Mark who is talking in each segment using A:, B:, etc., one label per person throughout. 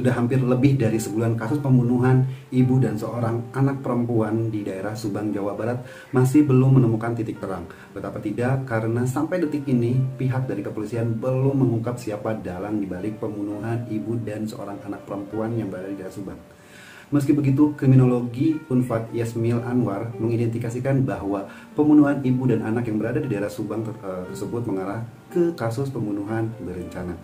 A: Sudah hampir lebih dari sebulan kasus pembunuhan ibu dan seorang anak perempuan di daerah Subang, Jawa Barat masih belum menemukan titik terang. Betapa tidak, karena sampai detik ini pihak dari kepolisian belum mengungkap siapa dalang dibalik pembunuhan ibu dan seorang anak perempuan yang berada di daerah Subang. Meski begitu, kriminologi Unpad Yasmil Anwar mengidentifikasikan bahwa pembunuhan ibu dan anak yang berada di daerah Subang tersebut mengarah ke kasus pembunuhan berencana.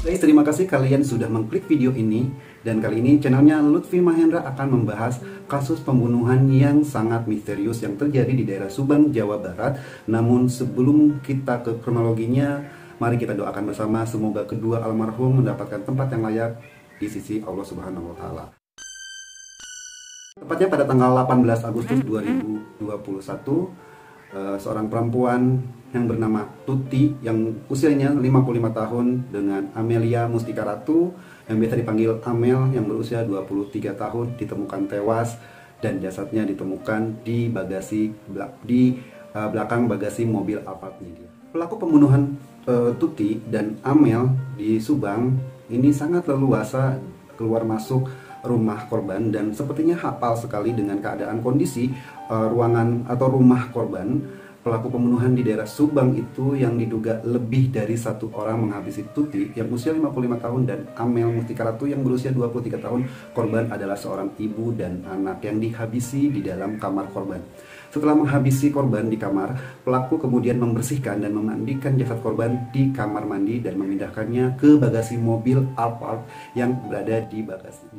A: Guys, terima kasih kalian sudah mengklik video ini, dan kali ini channelnya Lutfi Mahendra akan membahas kasus pembunuhan yang sangat misterius yang terjadi di daerah Subang, Jawa Barat. Namun sebelum kita ke kronologinya, mari kita doakan bersama semoga kedua almarhum mendapatkan tempat yang layak di sisi Allah Subhanahu wa Ta'ala. Tepatnya pada tanggal 18 Agustus 2021, seorang perempuan yang bernama Tuti yang usianya 55 tahun dengan Amelia Mustika Ratu yang biasa dipanggil Amel yang berusia 23 tahun ditemukan tewas dan jasadnya ditemukan di belakang bagasi mobil Alphardnya dia. Pelaku pembunuhan Tuti dan Amel di Subang ini sangat leluasa keluar masuk rumah korban dan sepertinya hafal sekali dengan keadaan kondisi ruangan atau rumah korban. Pelaku pembunuhan di daerah Subang itu yang diduga lebih dari satu orang menghabisi Tuti yang usia 55 tahun dan Amel Mustika Ratu yang berusia 23 tahun. Korban adalah seorang ibu dan anak yang dihabisi di dalam kamar korban. Setelah menghabisi korban di kamar, pelaku kemudian membersihkan dan memandikan jasad korban di kamar mandi dan memindahkannya ke bagasi mobil Alphard yang berada di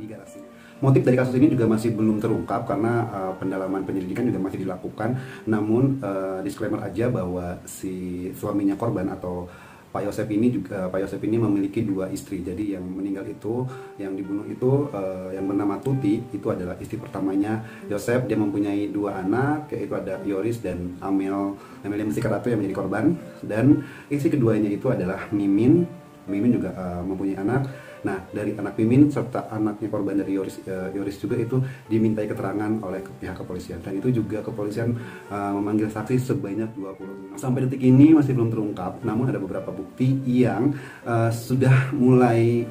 A: garasi. Motif dari kasus ini juga masih belum terungkap karena pendalaman penyelidikan juga masih dilakukan. Namun disclaimer aja bahwa si suaminya korban atau Pak Yosep ini memiliki dua istri. Jadi yang meninggal itu, yang dibunuh itu yang bernama Tuti itu adalah istri pertamanya Yosep. Dia mempunyai dua anak, yaitu ada Yoris dan Amelia Mustika Ratu yang menjadi korban. Dan istri keduanya itu adalah Mimin. Mimin juga mempunyai anak. Nah, dari anak Mimin serta anaknya korban dari Yoris juga itu dimintai keterangan oleh pihak kepolisian. Dan itu juga kepolisian memanggil saksi sebanyak 20. Sampai detik ini masih belum terungkap, namun ada beberapa bukti yang sudah mulai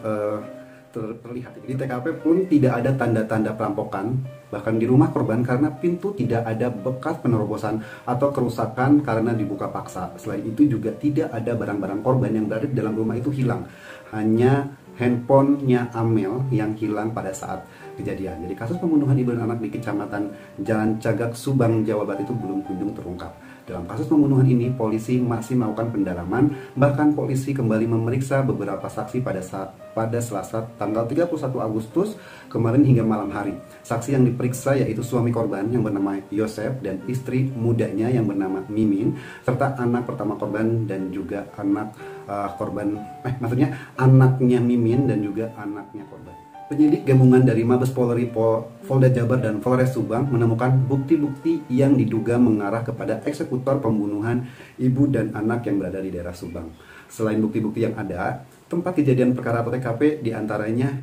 A: terlihat. Di TKP pun tidak ada tanda-tanda perampokan, bahkan di rumah korban karena pintu tidak ada bekas penerobosan atau kerusakan karena dibuka paksa. Selain itu juga tidak ada barang-barang korban yang berada di dalam rumah itu hilang. Hanya handphonenya Amel yang hilang pada saat kejadian. Jadi kasus pembunuhan ibu dan anak di Kecamatan Jalan Cagak, Subang, Jawa Barat itu belum kunjung terungkap. Dalam kasus pembunuhan ini, polisi masih melakukan pendalaman, bahkan polisi kembali memeriksa beberapa saksi pada Selasa tanggal 31 Agustus kemarin hingga malam hari. Saksi yang diperiksa yaitu suami korban yang bernama Yosep dan istri mudanya yang bernama Mimin, serta anak pertama korban dan juga anak anaknya Mimin dan juga anaknya korban. Penyidik gabungan dari Mabes Polri, Polda Jabar, dan Polres Subang menemukan bukti-bukti yang diduga mengarah kepada eksekutor pembunuhan ibu dan anak yang berada di daerah Subang. Selain bukti-bukti yang ada, tempat kejadian perkara atau TKP diantaranya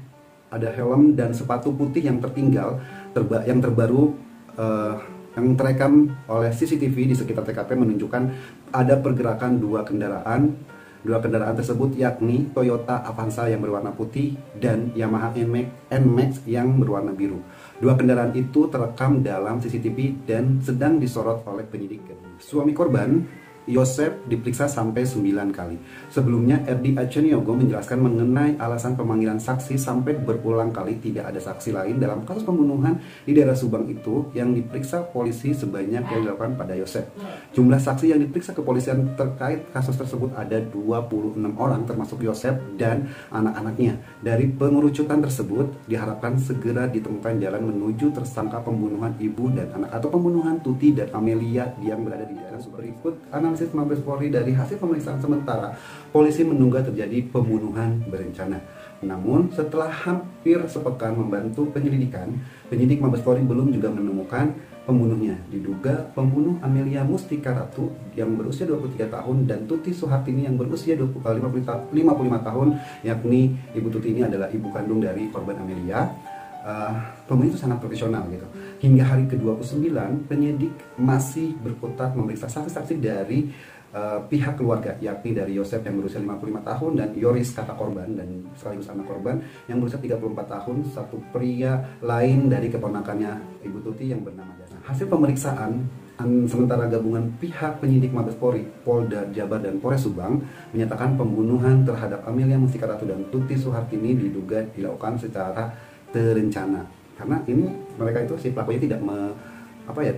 A: ada helm dan sepatu putih yang tertinggal, yang terbaru, yang terekam oleh CCTV di sekitar TKP menunjukkan ada pergerakan dua kendaraan. Dua kendaraan tersebut yakni Toyota Avanza yang berwarna putih dan Yamaha NMAX yang berwarna biru. Dua kendaraan itu terekam dalam CCTV dan sedang disorot oleh penyidik. Suami korban, Yosep, diperiksa sampai 9 kali. Sebelumnya, RD Aceniyogo menjelaskan mengenai alasan pemanggilan saksi sampai berulang kali tidak ada saksi lain dalam kasus pembunuhan di daerah Subang itu yang diperiksa polisi sebanyak yang dilakukan pada Yosep. Jumlah saksi yang diperiksa kepolisian terkait kasus tersebut ada 26 orang termasuk Yosep dan anak-anaknya. Dari pengerucutan tersebut diharapkan segera ditemukan jalan menuju tersangka pembunuhan ibu dan anak atau pembunuhan Tuti dan Amelia yang berada di daerah Subang. Berikut analisis Mabes Polri. Dari hasil pemeriksaan sementara, polisi menduga terjadi pembunuhan berencana. Namun setelah hampir sepekan membantu penyelidikan, penyidik Mabes Polri belum juga menemukan pembunuhnya. Diduga pembunuh Amelia Mustika Ratu yang berusia 23 tahun dan Tuti Suhartini yang berusia 55 tahun, yakni ibu Tuti ini adalah ibu kandung dari korban Amelia. Pembunuh itu sangat profesional gitu. hingga hari ke-29 penyidik masih berkutat memeriksa saksi-saksi dari pihak keluarga, yakni dari Yosef yang berusia 55 tahun dan Yoris kakak korban dan sekaligus anak korban yang berusia 34 tahun, satu pria lain dari keponakannya Ibu Tuti yang bernama Dana. Hasil pemeriksaan sementara gabungan pihak penyidik Mabes Polri, Polda Jabar dan Polres Subang menyatakan pembunuhan terhadap Amelia Mustika Ratu dan Tuti Suhartini diduga dilakukan secara terencana. Karena ini mereka itu si pelakunya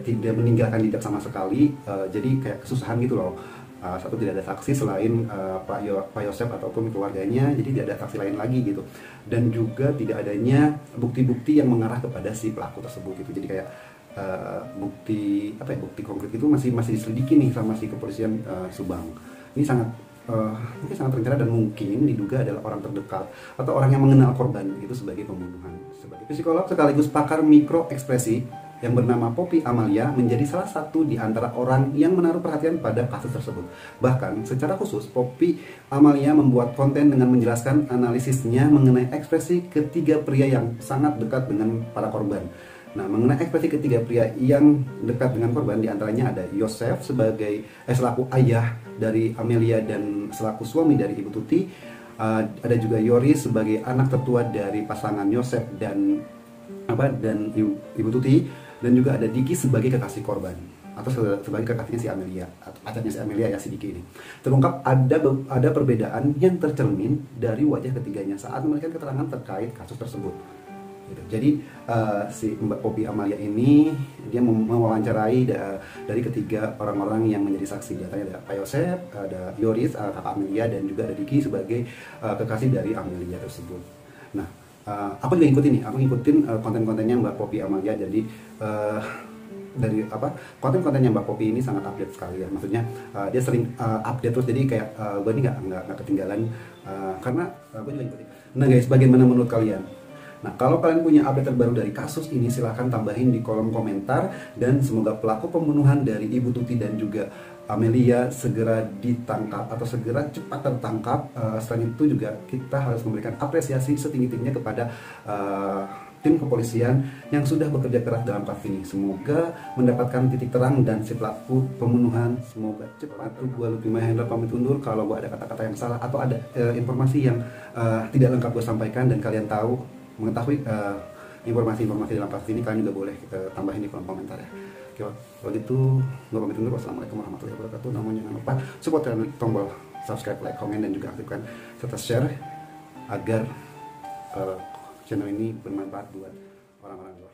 A: tidak meninggalkan jejak sama sekali, jadi kayak kesusahan gitu loh. Satu, tidak ada saksi selain Pak Yosef ataupun keluarganya, jadi tidak ada saksi lain lagi gitu, dan juga tidak adanya bukti-bukti yang mengarah kepada si pelaku tersebut gitu. Jadi kayak bukti konkret itu masih diselidiki nih sama si kepolisian Subang. Ini mungkin sangat terencana dan mungkin diduga adalah orang terdekat atau orang yang mengenal korban itu sebagai pembunuhan. Sebagai psikolog sekaligus pakar mikro ekspresi yang bernama Poppy Amalia menjadi salah satu di antara orang yang menaruh perhatian pada kasus tersebut. Bahkan secara khusus Poppy Amalia membuat konten dengan menjelaskan analisisnya mengenai ekspresi ketiga pria yang sangat dekat dengan para korban. Nah, mengenai ekspresi ketiga pria yang dekat dengan korban diantaranya ada Yosef selaku ayah dari Amelia dan selaku suami dari Ibu Tuti. Ada juga Yoris sebagai anak tertua dari pasangan Yosef dan Ibu Tuti, dan juga ada Diki sebagai kekasih korban atau sebagai kekasihnya si Amelia atau pacarnya si Amelia ya, si Diki ini. Terungkap ada perbedaan yang tercermin dari wajah ketiganya saat memberikan keterangan terkait kasus tersebut. Gitu. Jadi si Mbak Poppy Amalia ini dia mewawancarai dari ketiga orang-orang yang menjadi saksi. Datanya ada Pak Yosef, ada Yoris, kakak Amelia, dan juga ada Diki sebagai kekasih dari Amelia tersebut. Nah, aku juga ngikutin konten-kontennya Mbak Poppy Amalia. Jadi konten-kontennya Mbak Poppy ini sangat update sekali ya. Maksudnya dia sering update terus, jadi kayak gue ini nggak ketinggalan karena gue juga ngikutin. Nah guys, bagaimana menurut kalian? Nah, kalau kalian punya update terbaru dari kasus ini, silahkan tambahin di kolom komentar. Dan semoga pelaku pembunuhan dari Ibu Tuti dan juga Amelia segera ditangkap atau segera cepat tertangkap. Selain itu juga kita harus memberikan apresiasi setinggi-tingginya kepada tim kepolisian yang sudah bekerja keras dalam kasus ini. Semoga mendapatkan titik terang dan si pelaku pembunuhan semoga cepat. Gue Lutfi Mahendra pamit undur. Kalau gue ada kata-kata yang salah atau ada informasi yang tidak lengkap gue sampaikan dan kalian mengetahui informasi-informasi dalam kasus ini, kalian juga boleh tambahin di kolom komentar ya. Oke, kalau gitu gue pamit undur. Wassalamualaikum warahmatullahi wabarakatuh. Namun jangan lupa support tombol subscribe, like, komen, dan juga aktifkan serta share agar channel ini bermanfaat buat orang-orang luar.